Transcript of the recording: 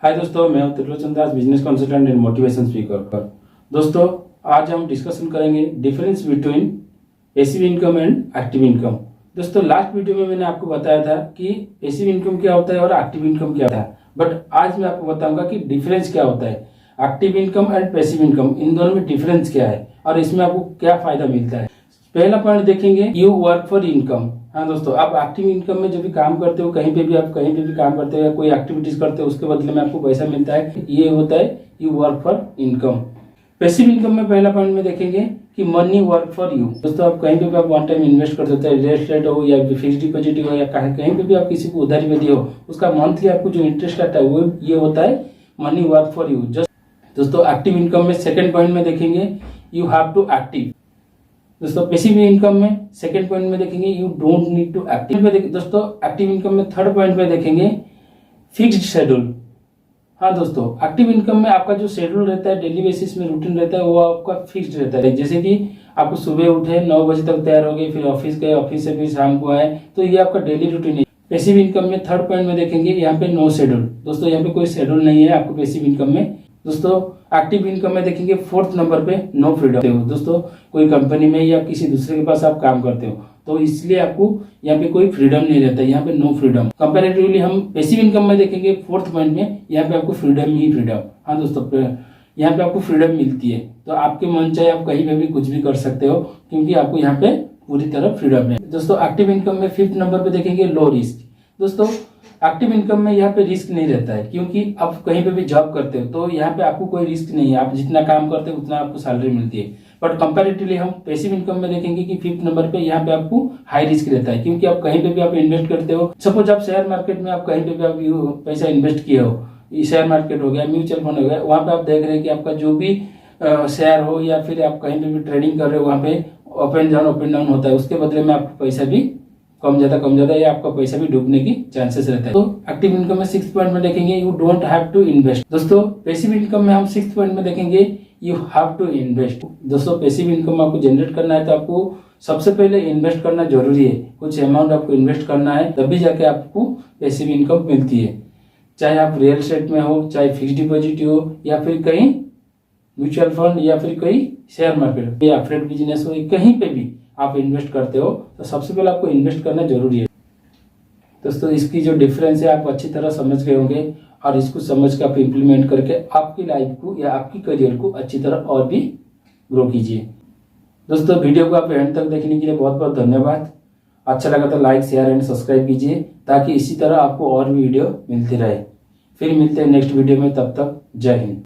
हाय दोस्तों, मैं हूं Trilochan Das, business consultant and motivation speaker. दोस्तों, आज हम डिस्कशन करेंगे difference between passive income and active income. दोस्तों, लास्ट वीडियो में मैंने आपको बताया था कि पैसिव इनकम क्या होता है और एक्टिव इनकम क्या होता है, बट आज मैं आपको बताऊंगा कि डिफरेंस क्या होता है। Active income and passive income, इन दोनों में डिफरेंस क्या है और इसमें आपको क्या फायदा मिलता है। पहला पॉइंट देखेंगे, यू वर्क फॉर इनकम। हाँ दोस्तों, आप एक्टिव इनकम में जो भी काम करते हो, कहीं पे भी काम करते हो या कोई एक्टिविटीज करते हो, उसके बदले में आपको पैसा मिलता है, ये होता है you work for income. Passive income में पहला पॉइंट में देखेंगे कि मनी वर्क फॉर यू। दोस्तों, आप कहीं पे भी आप वन टाइम इन्वेस्ट कर सकते हैं, रियल एस्टेट हो या फिक्स डिपॉजिट हो या कहीं पे भी आप किसी को उधारी में दिए हो, उसका मंथली आपको जो इंटरेस्ट आता है वो ये होता है money work for you. Just दोस्तों, एक्टिव इनकम में सेकंड पॉइंट में देखेंगे यू हैव टू एक्टिव। दोस्तों, पैसिव इनकम में सेकंड पॉइंट में देखेंगे you don't need to active. दोस्तों, एक्टिव इनकम में थर्ड पॉइंट में देखेंगे फिक्स्ड शेड्यूल। हाँ दोस्तों, एक्टिव इनकम में आपका जो शेड्यूल रहता है, डेली बेसिस में रूटीन रहता है, वो आपका फिक्स्ड रहता है। जैसे कि आपको सुबह उठे 9 बजे तक तैयार हो गए, फिर ऑफिस गए, ऑफिस से फिर शाम को आए, तो ये आपका डेली रूटीन है। पैसिव इनकम में थर्ड पॉइंट में देखेंगे यहाँ पे नो शेड्यूल। दोस्तों, यहाँ पे कोई शेड्यूल नहीं है आपको पैसिव इनकम में। दोस्तों, एक्टिव इनकम में देखेंगे फोर्थ नंबर पे नो फ्रीडम। दोस्तों, कोई कंपनी में या किसी दूसरे के पास आप काम करते हो तो इसलिए आपको यहाँ पे कोई फ्रीडम नहीं रहता, यहाँ पे नो फ्रीडम। कंपैरेटिवली हम पैसिव इनकम में देखेंगे फोर्थ पॉइंट में, यहाँ पे आपको फ्रीडम ही फ्रीडम। हाँ दोस्तों, यहाँ पे आपको फ्रीडम मिलती है, तो आपके मन चाहे आप कहीं पे भी कुछ भी कर सकते हो, क्योंकि आपको यहाँ पे पूरी तरह फ्रीडम है। दोस्तों, एक्टिव इनकम में फिफ्थ नंबर पे देखेंगे लो रिस्क। दोस्तों, एक्टिव इनकम में यहाँ पे रिस्क नहीं रहता है, क्योंकि आप कहीं पे भी जॉब करते हो तो यहाँ पे आपको कोई रिस्क नहीं है। आप जितना काम करते हो उतना आपको सैलरी मिलती है। बट कंपैरेटिवली हम पैसिव इनकम में देखेंगे कि फिफ्थ नंबर पे यहाँ पे आपको हाई रिस्क रहता है, क्योंकि आप कहीं पे भी आप इन्वेस्ट करते हो। सपोज आप शेयर मार्केट में आप कहीं पे भी आप पैसा इन्वेस्ट किए हो, शेयर मार्केट हो गया, म्यूचुअल फंड हो गया, वहां पे आप देख रहे हैं कि आपका जो भी शेयर हो या फिर आप कहीं पे भी ट्रेडिंग कर रहे हो, वहां पे अप एंड डाउन होता है, उसके बदले में आपको पैसा भी कम ज्यादा या आपका पैसा भी डूबने की चांसेस रहता है। तो एक्टिव इनकम में सिक्स पॉइंट में देखेंगे you don't have to invest. दोस्तों, पैसिव इनकम में हम सिक्स पॉइंट में देखेंगे यू हैव टू इन्वेस्ट। दोस्तों, पैसिव इनकम आपको जनरेट करना है तो आपको सबसे पहले इन्वेस्ट करना जरूरी है। कुछ अमाउंट आपको इन्वेस्ट करना है, तभी जाके आपको पैसिव इनकम मिलती है। चाहे आप रियल एस्टेट में हो, चाहे फिक्स डिपॉजिट हो, या फिर कहीं म्यूचुअल फंड, या फिर कहीं शेयर मार्केट या एफिलिएट बिजनेस हो, कहीं पे भी आप इन्वेस्ट करते हो तो सबसे पहले आपको इन्वेस्ट करना जरूरी है। दोस्तों, इसकी जो डिफरेंस है आप अच्छी तरह समझ गए होंगे, और इसको समझ के आप इम्प्लीमेंट करके आपकी लाइफ को या आपकी करियर को अच्छी तरह और भी ग्रो कीजिए। दोस्तों, वीडियो को आप एंड तक देखने के लिए बहुत बहुत धन्यवाद। अच्छा लगा तो लाइक, शेयर एंड सब्सक्राइब कीजिए, ताकि इसी तरह आपको और भी वीडियो मिलती रहे। फिर मिलते हैं नेक्स्ट वीडियो में, तब तक जय हिंद।